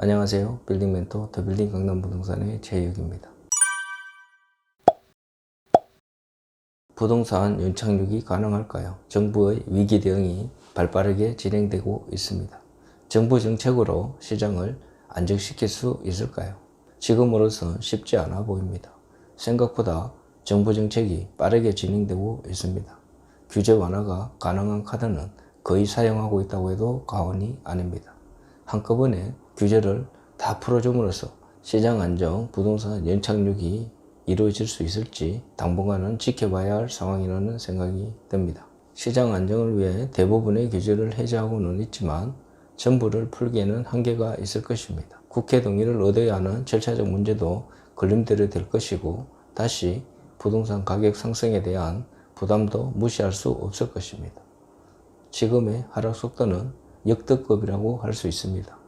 안녕하세요. 빌딩멘토 더빌딩 강남부동산의 최혁입니다. 부동산 연착륙이 가능할까요? 정부의 위기 대응이 발빠르게 진행되고 있습니다. 정부 정책으로 시장을 안정시킬 수 있을까요? 지금으로선 쉽지 않아 보입니다. 생각보다 정부 정책이 빠르게 진행되고 있습니다. 규제 완화가 가능한 카드는 거의 사용하고 있다고 해도 과언이 아닙니다. 한꺼번에 규제를 다 풀어줌으로써 시장 안정, 부동산 연착륙이 이루어질 수 있을지 당분간은 지켜봐야 할 상황이라는 생각이 듭니다. 시장 안정을 위해 대부분의 규제를 해제하고는 있지만 전부를 풀기에는 한계가 있을 것입니다. 국회 동의를 얻어야 하는 절차적 문제도 걸림돌이 될 것이고 다시 부동산 가격 상승에 대한 부담도 무시할 수 없을 것입니다. 지금의 하락 속도는 역대급이라고 할 수 있습니다.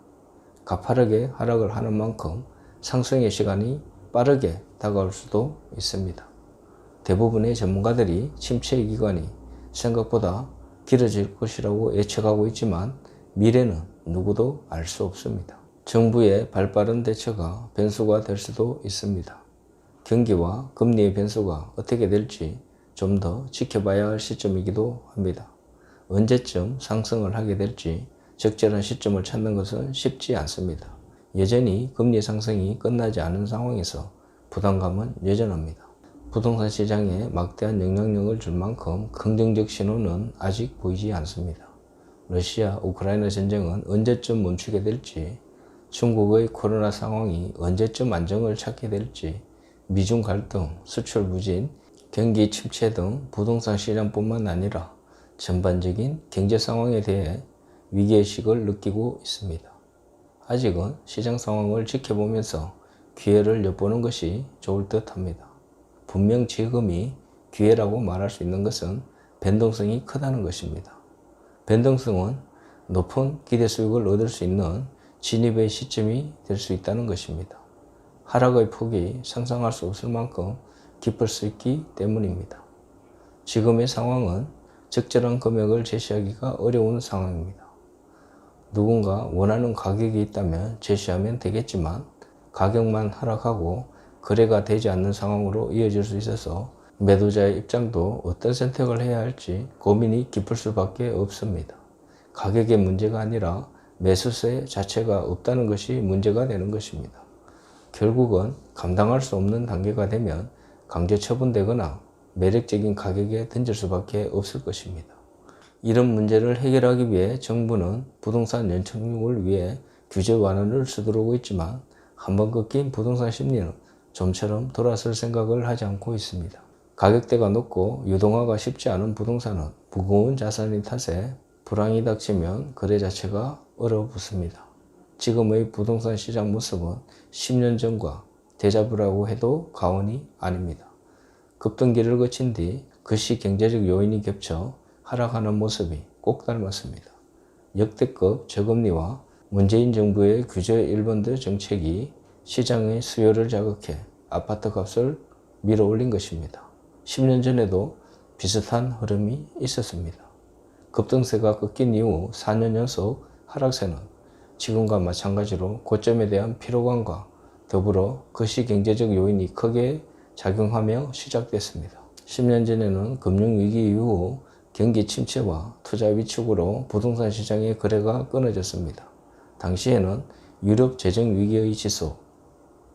가파르게 하락을 하는 만큼 상승의 시간이 빠르게 다가올 수도 있습니다. 대부분의 전문가들이 침체 기간이 생각보다 길어질 것이라고 예측하고 있지만 미래는 누구도 알 수 없습니다. 정부의 발빠른 대처가 변수가 될 수도 있습니다. 경기와 금리의 변수가 어떻게 될지 좀 더 지켜봐야 할 시점이기도 합니다. 언제쯤 상승을 하게 될지 적절한 시점을 찾는 것은 쉽지 않습니다. 여전히 금리 상승이 끝나지 않은 상황에서 부담감은 여전합니다. 부동산 시장에 막대한 영향력을 줄 만큼 긍정적 신호는 아직 보이지 않습니다. 러시아, 우크라이나 전쟁은 언제쯤 멈추게 될지, 중국의 코로나 상황이 언제쯤 안정을 찾게 될지, 미중 갈등, 수출 부진, 경기 침체 등 부동산 시장뿐만 아니라 전반적인 경제 상황에 대해 위기의식을 느끼고 있습니다. 아직은 시장 상황을 지켜보면서 기회를 엿보는 것이 좋을 듯 합니다. 분명 지금이 기회라고 말할 수 있는 것은 변동성이 크다는 것입니다. 변동성은 높은 기대 수익을 얻을 수 있는 진입의 시점이 될 수 있다는 것입니다. 하락의 폭이 상상할 수 없을 만큼 깊을 수 있기 때문입니다. 지금의 상황은 적절한 금액을 제시하기가 어려운 상황입니다. 누군가 원하는 가격이 있다면 제시하면 되겠지만 가격만 하락하고 거래가 되지 않는 상황으로 이어질 수 있어서 매도자의 입장도 어떤 선택을 해야 할지 고민이 깊을 수밖에 없습니다. 가격의 문제가 아니라 매수세 자체가 없다는 것이 문제가 되는 것입니다. 결국은 감당할 수 없는 단계가 되면 강제 처분되거나 매력적인 가격에 던질 수밖에 없을 것입니다. 이런 문제를 해결하기 위해 정부는 부동산 연착륙을 위해 규제 완화를 서두르고 있지만 한번 꺾인 부동산 심리는 좀처럼 돌아설 생각을 하지 않고 있습니다. 가격대가 높고 유동화가 쉽지 않은 부동산은 무거운 자산인 탓에 불황이 닥치면 거래 자체가 얼어붙습니다. 지금의 부동산 시장 모습은 10년 전과 데자부라고 해도 과언이 아닙니다. 급등기를 거친 뒤 그시 경제적 요인이 겹쳐 하락하는 모습이 꼭 닮았습니다. 역대급 저금리와 문재인 정부의 규제 일본드 정책이 시장의 수요를 자극해 아파트 값을 밀어올린 것입니다. 10년 전에도 비슷한 흐름이 있었습니다. 급등세가 꺾인 이후 4년 연속 하락세는 지금과 마찬가지로 고점에 대한 피로감과 더불어 거시 경제적 요인이 크게 작용하며 시작됐습니다. 10년 전에는 금융위기 이후 경기 침체와 투자 위축으로 부동산 시장의 거래가 끊어졌습니다. 당시에는 유럽 재정위기의 지속,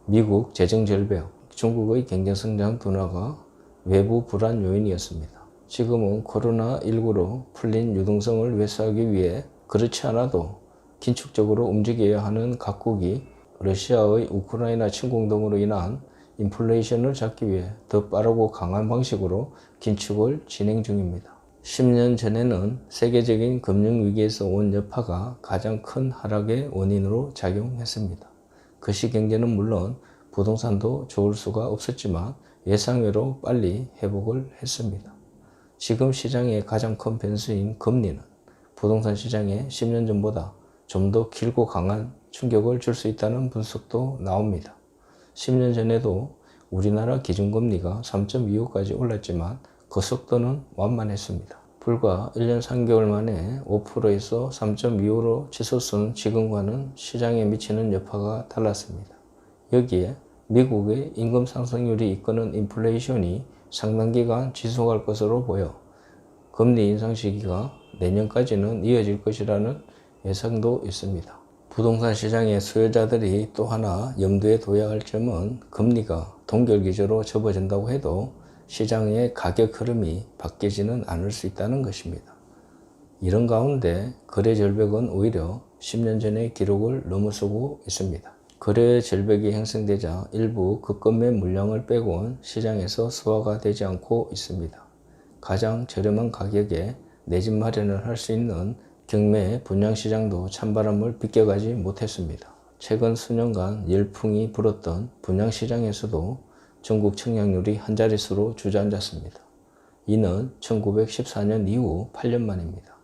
미국 재정절벽, 중국의 경제성장 둔화가 외부 불안 요인이었습니다. 지금은 코로나19로 풀린 유동성을 회수하기 위해 그렇지 않아도 긴축적으로 움직여야 하는 각국이 러시아의 우크라이나 침공 등으로 인한 인플레이션을 잡기 위해 더 빠르고 강한 방식으로 긴축을 진행 중입니다. 10년 전에는 세계적인 금융위기에서 온 여파가 가장 큰 하락의 원인으로 작용했습니다. 거시 경제는 물론 부동산도 좋을 수가 없었지만 예상외로 빨리 회복을 했습니다. 지금 시장의 가장 큰 변수인 금리는 부동산 시장에 10년 전보다 좀 더 길고 강한 충격을 줄 수 있다는 분석도 나옵니다. 10년 전에도 우리나라 기준금리가 3.25까지 올랐지만 그 속도는 완만했습니다. 불과 1년 3개월 만에 5%에서 3.25로 치솟은 지금과는 시장에 미치는 여파가 달랐습니다. 여기에 미국의 임금 상승률이 이끄는 인플레이션이 상당 기간 지속할 것으로 보여 금리 인상 시기가 내년까지는 이어질 것이라는 예상도 있습니다. 부동산 시장의 수요자들이 또 하나 염두에 둬야 할 점은 금리가 동결기조로 접어진다고 해도 시장의 가격 흐름이 바뀌지는 않을 수 있다는 것입니다. 이런 가운데 거래 절벽은 오히려 10년 전의 기록을 넘어서고 있습니다. 거래 절벽이 형성되자 일부 급급매 물량을 빼곤 시장에서 소화가 되지 않고 있습니다. 가장 저렴한 가격에 내 집 마련을 할 수 있는 경매 분양시장도 찬바람을 비껴가지 못했습니다. 최근 수년간 열풍이 불었던 분양시장에서도 전국 청약률이 한 자릿수로 주저앉았습니다. 이는 1914년 이후 8년 만입니다.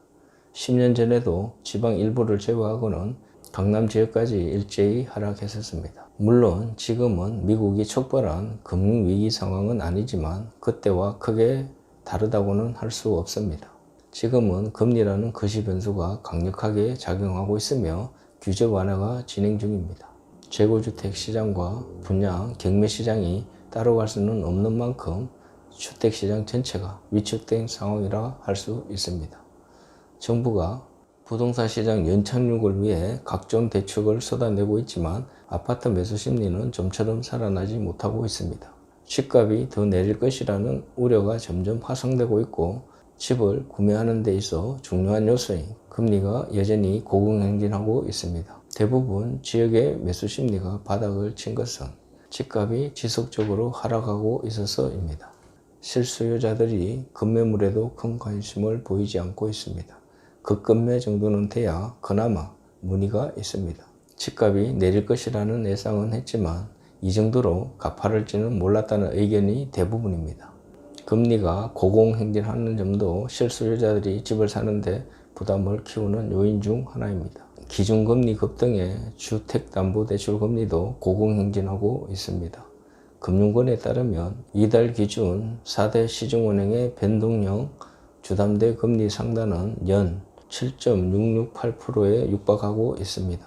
10년 전에도 지방 일부를 제외하고는 강남 지역까지 일제히 하락했었습니다. 물론 지금은 미국이 촉발한 금융위기 상황은 아니지만 그때와 크게 다르다고는 할 수 없습니다. 지금은 금리라는 거시 변수가 강력하게 작용하고 있으며 규제 완화가 진행 중입니다. 재고주택 시장과 분양, 경매 시장이 따라갈 수는 없는 만큼 주택시장 전체가 위축된 상황이라 할 수 있습니다. 정부가 부동산 시장 연착륙을 위해 각종 대책을 쏟아내고 있지만 아파트 매수 심리는 좀처럼 살아나지 못하고 있습니다. 집값이 더 내릴 것이라는 우려가 점점 확산되고 있고 집을 구매하는 데 있어 중요한 요소인 금리가 여전히 고공행진하고 있습니다. 대부분 지역의 매수 심리가 바닥을 친 것은 집값이 지속적으로 하락하고 있어서입니다. 실수요자들이 급매물에도 큰 관심을 보이지 않고 있습니다. 급급매 정도는 돼야 그나마 문의가 있습니다. 집값이 내릴 것이라는 예상은 했지만 이 정도로 가파를지는 몰랐다는 의견이 대부분입니다. 금리가 고공행진하는 점도 실수요자들이 집을 사는데 부담을 키우는 요인 중 하나입니다. 기준금리 급등에 주택담보대출금리도 고공행진하고 있습니다. 금융권에 따르면 이달 기준 4대 시중은행의 변동형 주담대 금리 상단은 연 7.668%에 육박하고 있습니다.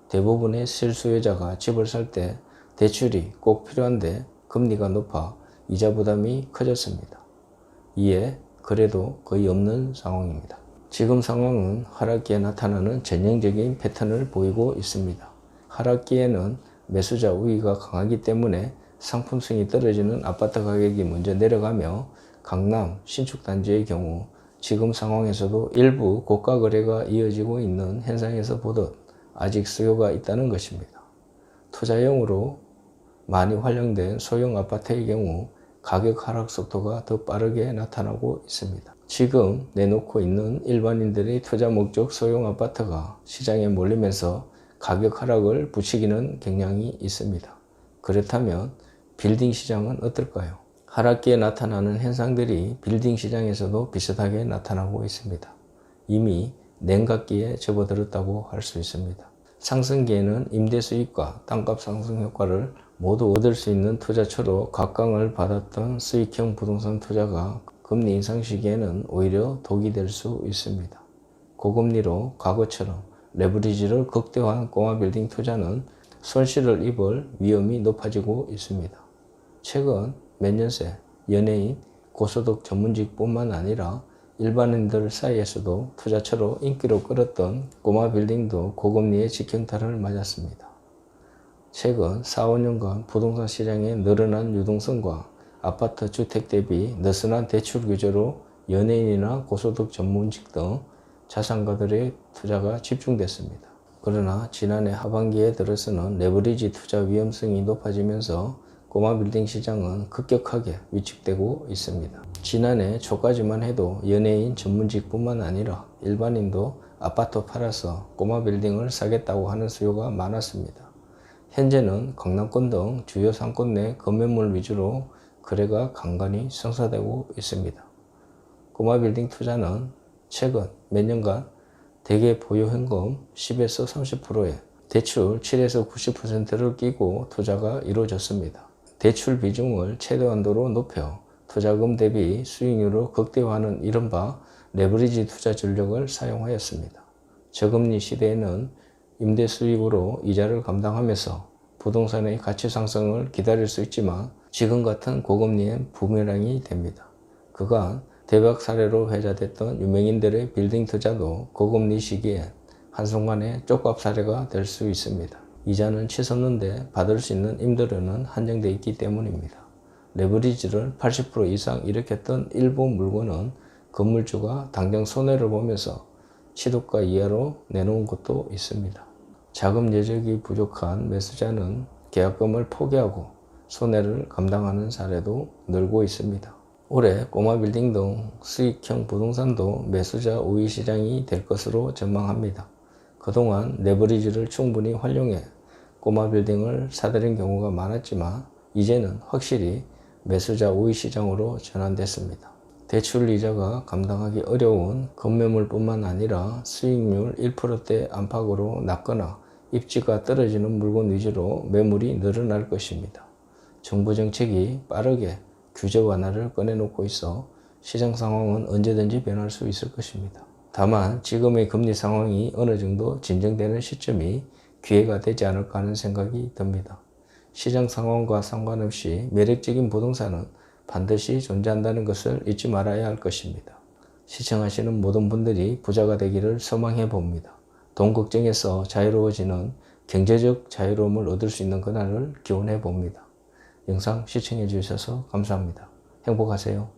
대부분의 실수요자가 집을 살 때 대출이 꼭 필요한데 금리가 높아 이자 부담이 커졌습니다. 이에 거래도 거의 없는 상황입니다. 지금 상황은 하락기에 나타나는 전형적인 패턴을 보이고 있습니다. 하락기에는 매수자 우위가 강하기 때문에 상품성이 떨어지는 아파트 가격이 먼저 내려가며 강남 신축단지의 경우 지금 상황에서도 일부 고가 거래가 이어지고 있는 현상에서 보듯 아직 수요가 있다는 것입니다. 투자용으로 많이 활용된 소형 아파트의 경우 가격 하락 속도가 더 빠르게 나타나고 있습니다. 지금 내놓고 있는 일반인들의 투자 목적 소형 아파트가 시장에 몰리면서 가격 하락을 부추기는 경향이 있습니다. 그렇다면 빌딩 시장은 어떨까요? 하락기에 나타나는 현상들이 빌딩 시장에서도 비슷하게 나타나고 있습니다. 이미 냉각기에 접어들었다고 할 수 있습니다. 상승기에는 임대 수익과 땅값 상승 효과를 모두 얻을 수 있는 투자처로 각광을 받았던 수익형 부동산 투자가 금리 인상 시기에는 오히려 독이 될 수 있습니다. 고금리로 과거처럼 레버리지를 극대화한 꼬마 빌딩 투자는 손실을 입을 위험이 높아지고 있습니다. 최근 몇 년 새 연예인, 고소득 전문직뿐만 아니라 일반인들 사이에서도 투자처로 인기로 끌었던 꼬마 빌딩도 고금리의 직경탄을 맞았습니다. 최근 4, 5년간 부동산 시장의 늘어난 유동성과 아파트 주택 대비 느슨한 대출 규제로 연예인이나 고소득 전문직 등 자산가들의 투자가 집중됐습니다. 그러나 지난해 하반기에 들어서는 레버리지 투자 위험성이 높아지면서 꼬마 빌딩 시장은 급격하게 위축되고 있습니다. 지난해 초까지만 해도 연예인 전문직뿐만 아니라 일반인도 아파트 팔아서 꼬마 빌딩을 사겠다고 하는 수요가 많았습니다. 현재는 강남권 등 주요 상권 내 건매물 위주로 거래가 간간히 성사되고 있습니다. 꼬마 빌딩 투자는 최근 몇 년간 대개 보유 현금 10에서 30%에 대출 7에서 90%를 끼고 투자가 이루어졌습니다. 대출 비중을 최대한도로 높여 투자금 대비 수익률을 극대화하는 이른바 레버리지 투자 전략을 사용하였습니다. 저금리 시대에는 임대 수입으로 이자를 감당하면서 부동산의 가치 상승을 기다릴 수 있지만 지금 같은 고금리엔 부메랑이 됩니다. 그간 대박 사례로 회자됐던 유명인들의 빌딩 투자도 고금리 시기엔 한순간에 쪽밥 사례가 될 수 있습니다. 이자는 치솟는데 받을 수 있는 임대료는 한정되어 있기 때문입니다. 레버리지를 80% 이상 일으켰던 일부 물건은 건물주가 당장 손해를 보면서 시도가 이하로 내놓은 것도 있습니다. 자금 여력이 부족한 매수자는 계약금을 포기하고 손해를 감당하는 사례도 늘고 있습니다. 올해 꼬마 빌딩 등 수익형 부동산도 매수자 우위 시장이 될 것으로 전망합니다. 그동안 레버리지를 충분히 활용해 꼬마 빌딩을 사들인 경우가 많았지만 이제는 확실히 매수자 우위 시장으로 전환됐습니다. 대출 이자가 감당하기 어려운 건매물뿐만 아니라 수익률 1%대 안팎으로 낮거나 입지가 떨어지는 물건 위주로 매물이 늘어날 것입니다. 정부 정책이 빠르게 규제 완화를 꺼내놓고 있어 시장 상황은 언제든지 변할 수 있을 것입니다. 다만 지금의 금리 상황이 어느 정도 진정되는 시점이 기회가 되지 않을까 하는 생각이 듭니다. 시장 상황과 상관없이 매력적인 부동산은 반드시 존재한다는 것을 잊지 말아야 할 것입니다. 시청하시는 모든 분들이 부자가 되기를 소망해 봅니다. 돈 걱정에서 자유로워지는 경제적 자유로움을 얻을 수 있는 그날을 기원해 봅니다. 영상 시청해 주셔서 감사합니다. 행복하세요.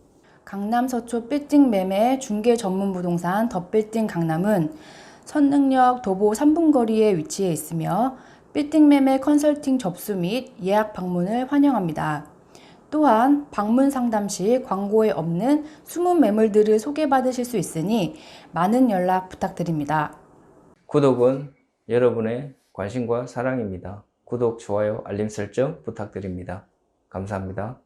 강남 서초 빌딩 매매 중개 전문 부동산 더 빌딩 강남은 선릉역 도보 3분 거리에 위치해 있으며 빌딩 매매 컨설팅 접수 및 예약 방문을 환영합니다. 또한 방문 상담 시 광고에 없는 숨은 매물들을 소개받으실 수 있으니 많은 연락 부탁드립니다. 구독은 여러분의 관심과 사랑입니다. 구독, 좋아요, 알림 설정 부탁드립니다. 감사합니다.